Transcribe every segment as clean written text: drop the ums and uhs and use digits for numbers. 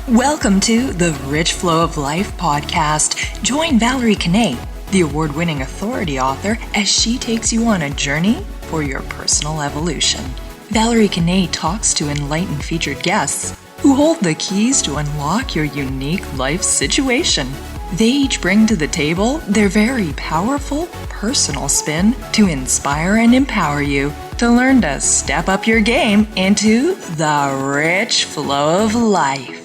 Welcome to the Rich Flow of Life podcast. Join Valerie Kanay, the award-winning authority author, as she takes you on a journey for your personal evolution. Valerie Kanay talks to enlightened featured guests who hold the keys to unlock your unique life situation. They each bring to the table their very powerful personal spin to inspire and empower you to learn to step up your game into the rich flow of life.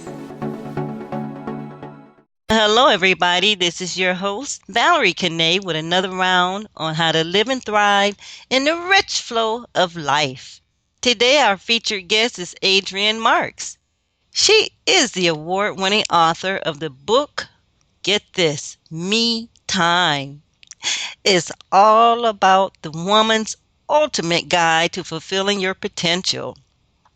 Hello, everybody. This is your host, Valerie Kanay, with another round on how to live and thrive in the rich flow of life. Today, our featured guest is Adrienne Marks. She is the award-winning author of the book, get this, Me Time. It's all about the woman's ultimate guide to fulfilling your potential.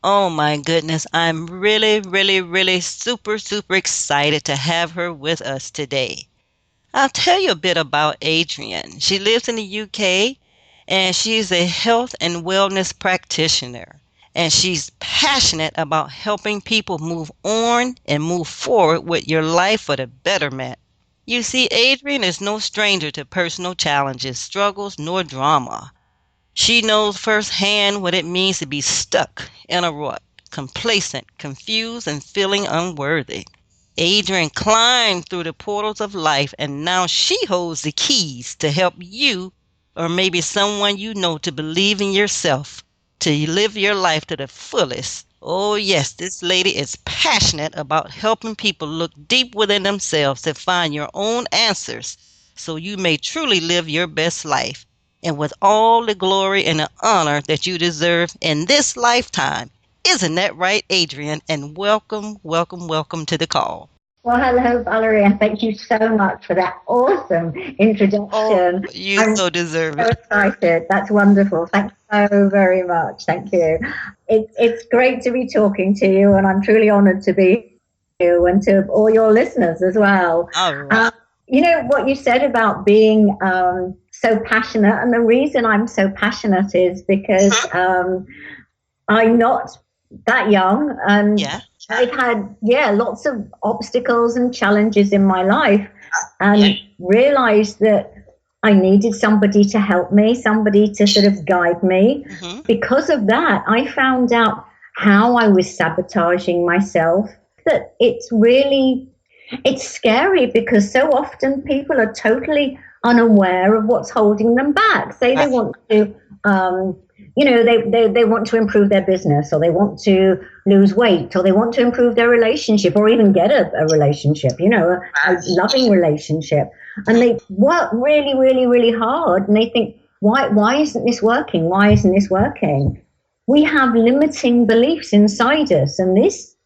Oh my goodness, I'm really super excited to have her with us today. I'll tell you a bit about Adrienne. She lives in the UK and she's a health and wellness practitioner. And she's passionate about helping people move on and move forward with your life for the betterment. You see, Adrienne is no stranger to personal challenges, struggles, nor drama. She knows firsthand what it means to be stuck in a rut, complacent, confused, and feeling unworthy. Adrienne climbed through the portals of life, and now she holds the keys to help you, or maybe someone you know, to believe in yourself, to live your life to the fullest. Oh yes, this lady is passionate about helping people look deep within themselves to find your own answers so you may truly live your best life, and with all the glory and the honor that you deserve in this lifetime. Isn't that right, Adrienne? And welcome to the call. Well, hello, Valerie, and thank you so much for that awesome introduction. Oh, you so deserve it. So excited. That's wonderful. Thank you so very much. Thank you. It's great to be talking to you, and I'm truly honored to be you and to all your listeners as well. All right. You know what you said about being so passionate, and the reason I'm so passionate is because I'm not that young, and I've had lots of obstacles and challenges in my life, and realized that I needed somebody to help me, somebody to sort of guide me. Because of that, I found out how I was sabotaging myself. That it's scary, because so often people are totally unaware of what's holding them back. Say they want to, they want to improve their business, or they want to lose weight, or they want to improve their relationship, or even get a relationship, a loving relationship. And they work really hard, and they think, why isn't this working? Why isn't this working? We have limiting beliefs inside us, and this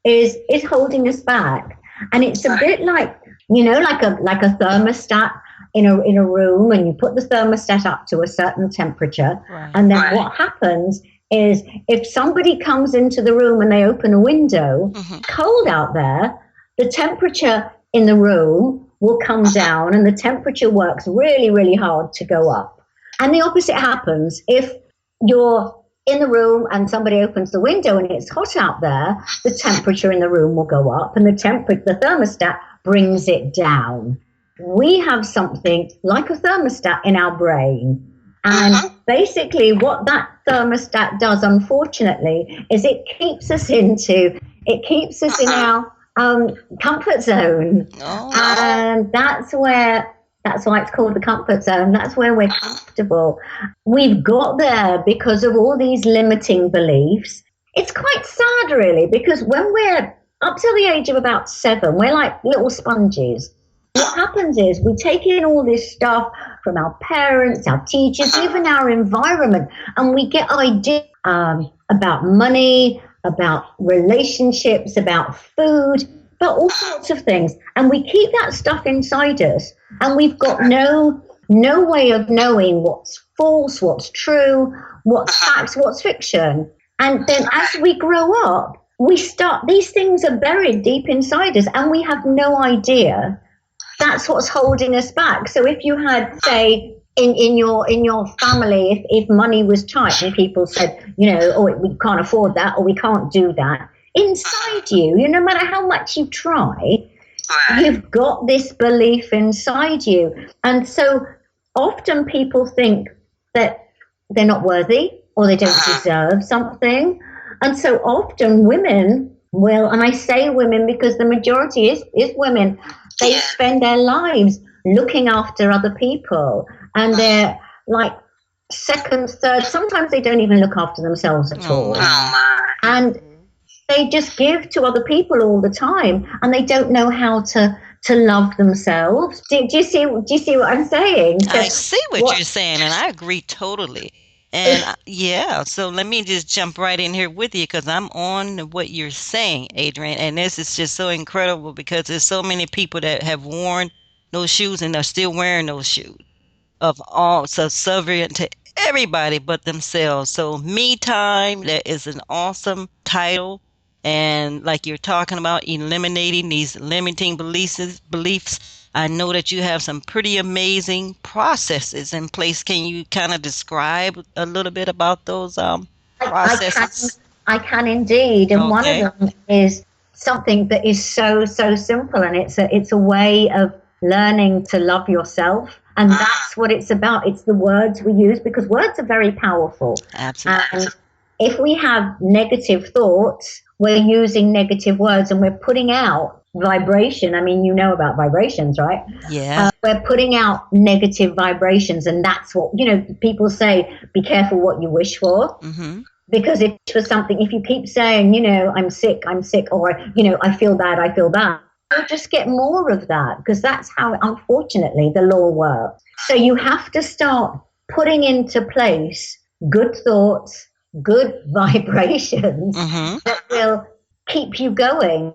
is holding us back. And it's a bit like, like a thermostat in a room, and you put the thermostat up to a certain temperature, and then what happens is, if somebody comes into the room and they open a window, cold out there, the temperature in the room will come down, and the temperature works really hard to go up. And the opposite happens if you're in the room and somebody opens the window and it's hot out there, the temperature in the room will go up, and the thermostat brings it down. We have something like a thermostat in our brain. And basically what that thermostat does, unfortunately, is it keeps us in our comfort zone. And that's why it's called the comfort zone. That's where we're comfortable. We've got there because of all these limiting beliefs. It's quite sad, really, because when we're up to the age of about 7, we're like little sponges. What happens is we take in all this stuff from our parents, our teachers, even our environment, and we get ideas about money, about relationships, about food, about all sorts of things. And we keep that stuff inside us, and we've got no way of knowing what's false, what's true, what's facts, what's fiction. And then as we grow up, these things are buried deep inside us, and we have no idea. That's what's holding us back. So if you had, say, in your family, if money was tight and people said, we can't afford that, or we can't do that, inside you. No matter how much you try, you've got this belief inside you. And so often people think that they're not worthy or they don't deserve something. And so often women will, and I say women because the majority is women, they spend their lives looking after other people, and they're like second, third, sometimes they don't even look after themselves at all. And they just give to other people all the time, and they don't know how to love themselves. Do you see what I'm saying? So I see what you're saying, and I agree totally. And so let me just jump right in here with you because I'm on what you're saying, Adrienne. And this is just so incredible because there's so many people that have worn those shoes and are still wearing those shoes of all subservient to everybody but themselves. So me time, that is an awesome title. And like you're talking about eliminating these limiting beliefs, I know that you have some pretty amazing processes in place. Can you kind of describe a little bit about those processes? I can indeed. And one of them is something that is so simple, and it's a way of learning to love yourself. And that's what it's about. It's the words we use, because words are very powerful. Absolutely. And if we have negative thoughts, we're using negative words and we're putting out vibration. I mean, you know about vibrations, right? Yeah. We're putting out negative vibrations. And that's what, people say, be careful what you wish for. Mm-hmm. Because if for something, if you keep saying, I'm sick, or, I feel bad, you'll just get more of that, because that's how, unfortunately, the law works. So you have to start putting into place good thoughts, good vibrations that will keep you going.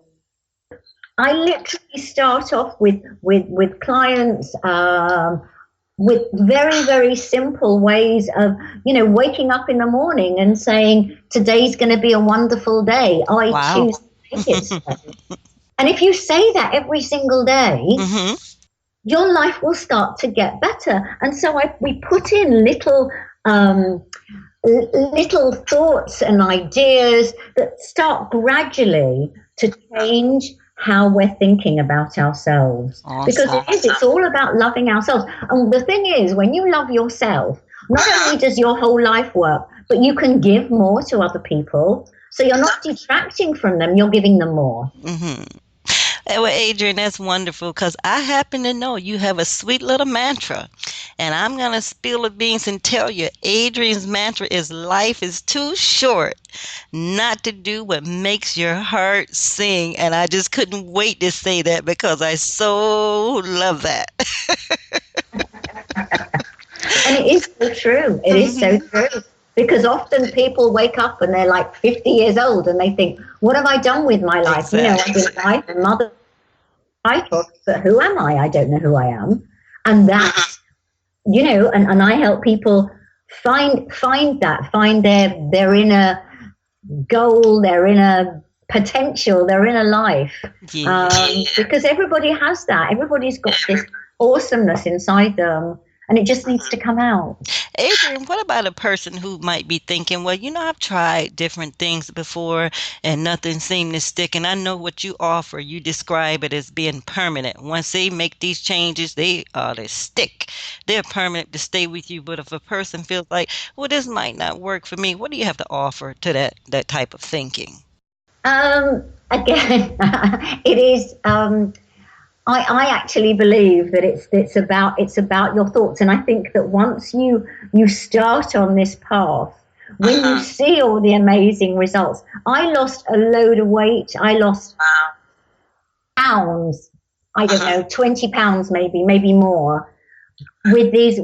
I literally start off with clients with very, very simple ways of, waking up in the morning and saying, today's going to be a wonderful day. I choose to make it so. And if you say that every single day, your life will start to get better. And so we put in little thoughts and ideas that start gradually to change how we're thinking about ourselves. Awesome. Because it's all about loving ourselves. And the thing is, when you love yourself, not only does your whole life work, but you can give more to other people. So you're not detracting from them, you're giving them more. Well, Adrienne, that's wonderful, because I happen to know you have a sweet little mantra, and I'm going to spill the beans and tell you, Adrienne's mantra is life is too short not to do what makes your heart sing. And I just couldn't wait to say that because I so love that. And it is so true. It is so true. Because often people wake up and they're like 50 years old and they think, what have I done with my life? Exactly. I've been a wife and mother, but who am I? I don't know who I am. And that's, and I help people find their inner goal, their inner potential, their inner life. Because everybody has that. Everybody's got this awesomeness inside them. And it just needs to come out. Adrienne, what about a person who might be thinking, well, I've tried different things before and nothing seemed to stick. And I know what you offer. You describe it as being permanent. Once they make these changes, they stick. They're permanent to stay with you. But if a person feels like, well, this might not work for me, what do you have to offer to that type of thinking? Again, it is... I actually believe that it's about your thoughts, and I think that once you start on this path, when you see all the amazing results, I lost a load of weight. I lost pounds. I don't know, 20 pounds maybe more. With these,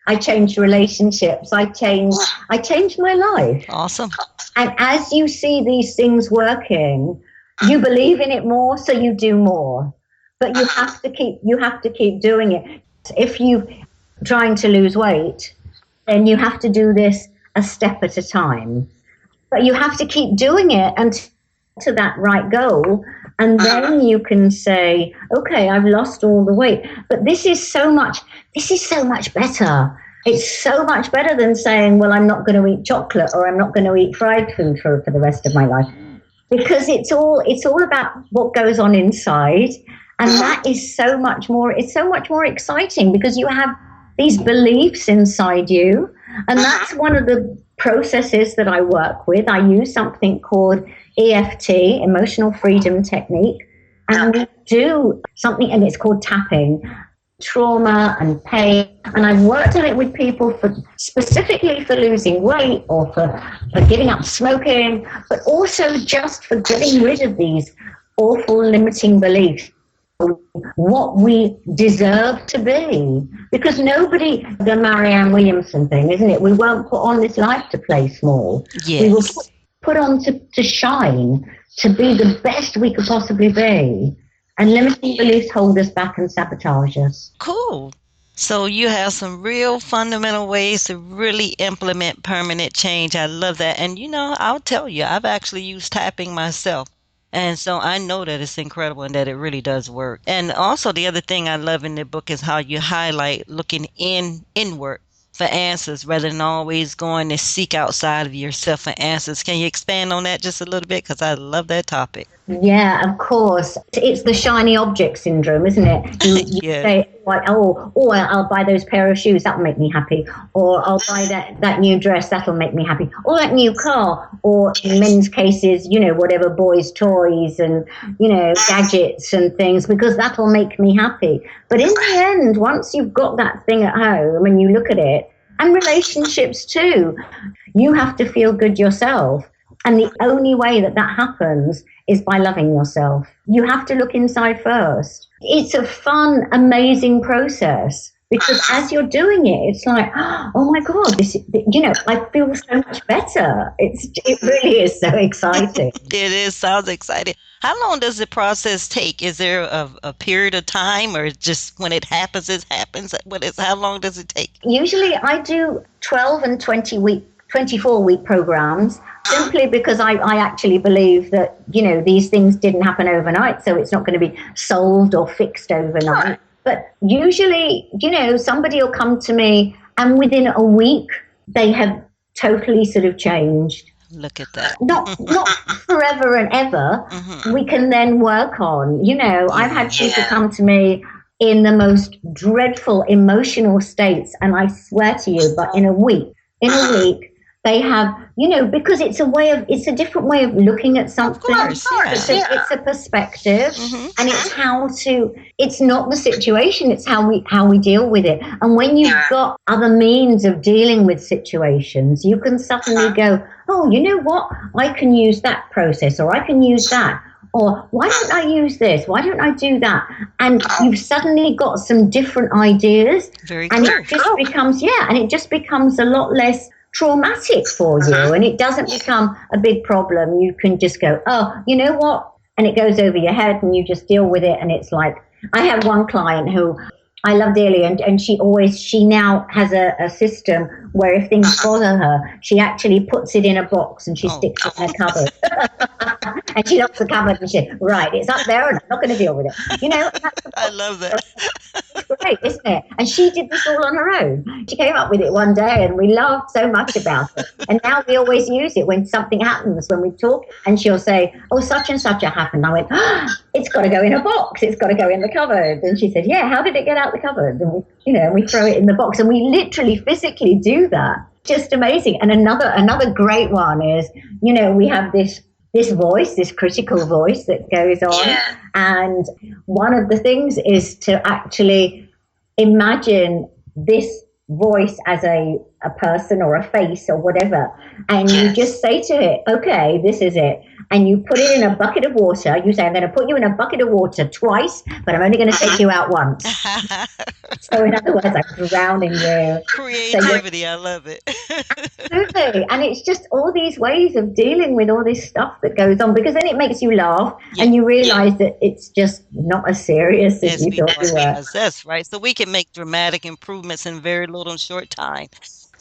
I changed relationships. I changed my life. Awesome. And as you see these things working, you believe in it more, so you do more. But you have to keep doing it. If you're trying to lose weight, then you have to do this a step at a time. But you have to keep doing it until to that right goal, and then you can say, okay, I've lost all the weight. But this is so much better. It's so much better than saying, well, I'm not going to eat chocolate or I'm not going to eat fried food for the rest of my life. Because it's all about what goes on inside. And that is it's so much more exciting because you have these beliefs inside you. And that's one of the processes that I work with. I use something called EFT, Emotional Freedom Technique. And we do something, and it's called tapping, trauma and pain. And I've worked on it with people specifically for losing weight or for giving up smoking, but also just for getting rid of these awful limiting beliefs, what we deserve to be. Because nobody, the Marianne Williamson thing, isn't it? We weren't put on this life to play small. Yes. We were put on to shine, to be the best we could possibly be. And limiting beliefs hold us back and sabotage us. Cool. So you have some real fundamental ways to really implement permanent change. I love that. And I'll tell you, I've actually used tapping myself. And so I know that it's incredible and that it really does work. And also the other thing I love in the book is how you highlight looking inward for answers rather than always going to seek outside of yourself for answers. Can you expand on that just a little bit? Because I love that topic. Yeah, of course. It's the shiny object syndrome, isn't it? You Yeah. say, like, I'll buy those pair of shoes, that'll make me happy. Or I'll buy that new dress, that'll make me happy. Or that new car. Or in men's cases, whatever, boys' toys and, gadgets and things, because that'll make me happy. But in the end, once you've got that thing at home and you look at it, and relationships too, you have to feel good yourself. And the only way that happens is by loving yourself. You have to look inside first. It's a fun, amazing process because as you're doing it, it's like, oh my God, I feel so much better. It really is so exciting. It is. Sounds exciting. How long does the process take? Is there a period of time or just when it happens, it happens? How long does it take? Usually I do 12 and 24-week programs. Simply because I actually believe that, these things didn't happen overnight, so it's not going to be solved or fixed overnight. But usually, somebody will come to me and within a week, they have totally sort of changed. Look at that. Not forever and ever. Mm-hmm. We can then work on, I've had people come to me in the most dreadful emotional states, and I swear to you, but in a week, they have, because it's a different way of looking at something. Of course, It's a perspective, and it's not the situation, it's how we deal with it. And when you've got other means of dealing with situations, you can suddenly go, oh, you know what? I can use that process, or I can use that. Or why don't I use this? Why don't I do that? And you've suddenly got some different ideas. Very and clear. It just becomes a lot less traumatic for you, and it doesn't become a big problem. You can just go, oh, you know what? And it goes over your head and you just deal with it. And it's like, I have one client who I love dearly, and she now has a system where if things bother her, she actually puts it in a box and she sticks it in a cupboard. And she locks the cupboard and she, right, it's up there and I'm not going to deal with it. I love that. It's great, isn't it? And she did this all on her own. She came up with it one day and we laughed so much about it. And now we always use it when something happens, when we talk, and she'll say, oh, such and such happened. I went, it's got to go in a box. It's got to go in the cupboard. And she said, yeah, how did it get out the cupboard? And we throw it in the box, and we literally physically do that. Just amazing. And another great one is, we have this voice, this critical voice that goes on. Yeah. And one of the things is to actually imagine this voice as a person or a face or whatever. And you just say to it, okay, this is it. And you put it in a bucket of water. You say, I'm going to put you in a bucket of water twice, but I'm only going to take you out once. So in other words, I'm drowning you. Creativity, I love it. Absolutely. And it's just all these ways of dealing with all this stuff that goes on, because then it makes you laugh and you realize that it's just not as serious as you thought it was. That's right. So we can make dramatic improvements in very little short time.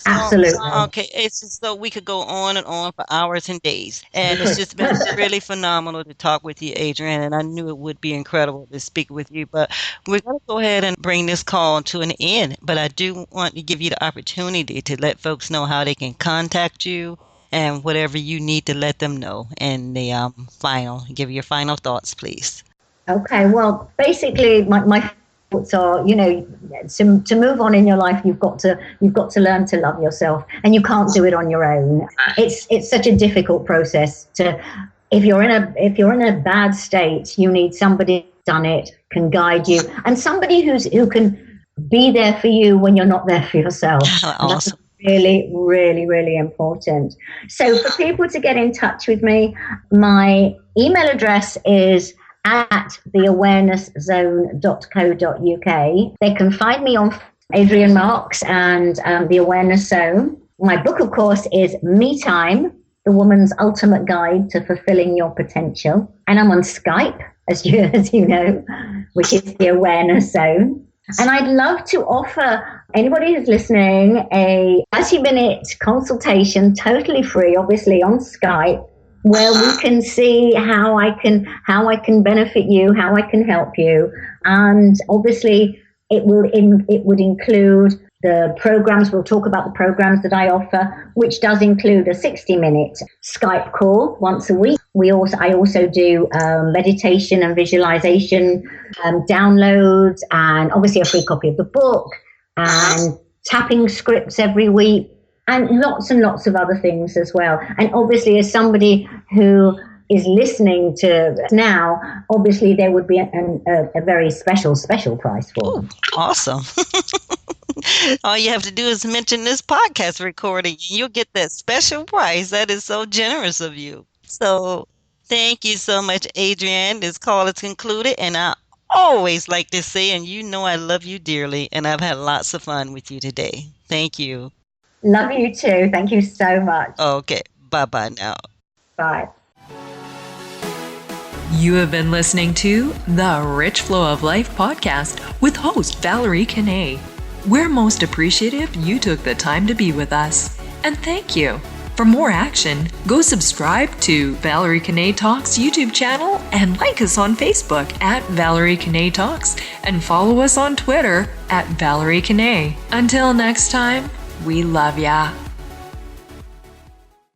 Absolutely. Okay, it's just so we could go on and on for hours and days. And it's Good. just been really phenomenal to talk with you, Adrienne. And I knew it would be incredible to speak with you. But we're going to go ahead and bring this call to an end. But I do want to give you the opportunity to let folks know how they can contact you and whatever you need to let them know. And the give your final thoughts, please. Okay, well, basically, my thoughts are, to move on in your life, you've got to learn to love yourself, and you can't do it on your own. It's such a difficult process to. If you're in a bad state, you need somebody who's done it, can guide you, and somebody who can be there for you when you're not there for yourself. Awesome. Really, really, really important. So for people to get in touch with me, my email address is at theawarenesszone.co.uk. They can find me on Adrienne Marks and The Awareness Zone. My book, of course, is Me Time, The Woman's Ultimate Guide to Fulfilling Your Potential. And I'm on Skype, as you know, which is The Awareness Zone. And I'd love to offer anybody who's listening a 30-minute consultation, totally free, obviously on Skype, where we can see how I can benefit you, how I can help you, and obviously it would include the programs. We'll talk about the programs that I offer, which does include a 60-minute Skype call once a week. I also do meditation and visualization downloads, and obviously a free copy of the book, and tapping scripts every week, and lots of other things as well. And obviously, as somebody who is listening to now, obviously there would be a very special price for them. Awesome. All you have to do is mention this podcast recording, and you'll get that special price. That is so generous of you. So thank you so much, Adrienne. This call is concluded, and I always like to say, and you know I love you dearly, and I've had lots of fun with you today. Thank you. Love you too. Thank you so much. Okay. Bye-bye now. Bye. You have been listening to the Rich Flow of Life podcast with host Valerie Kanay. We're most appreciative you took the time to be with us, and thank you. For more action, go subscribe to Valerie Kanay Talks YouTube channel and like us on Facebook at Valerie Kanay Talks, and follow us on Twitter at Valerie Kanay. Until next time, we love ya.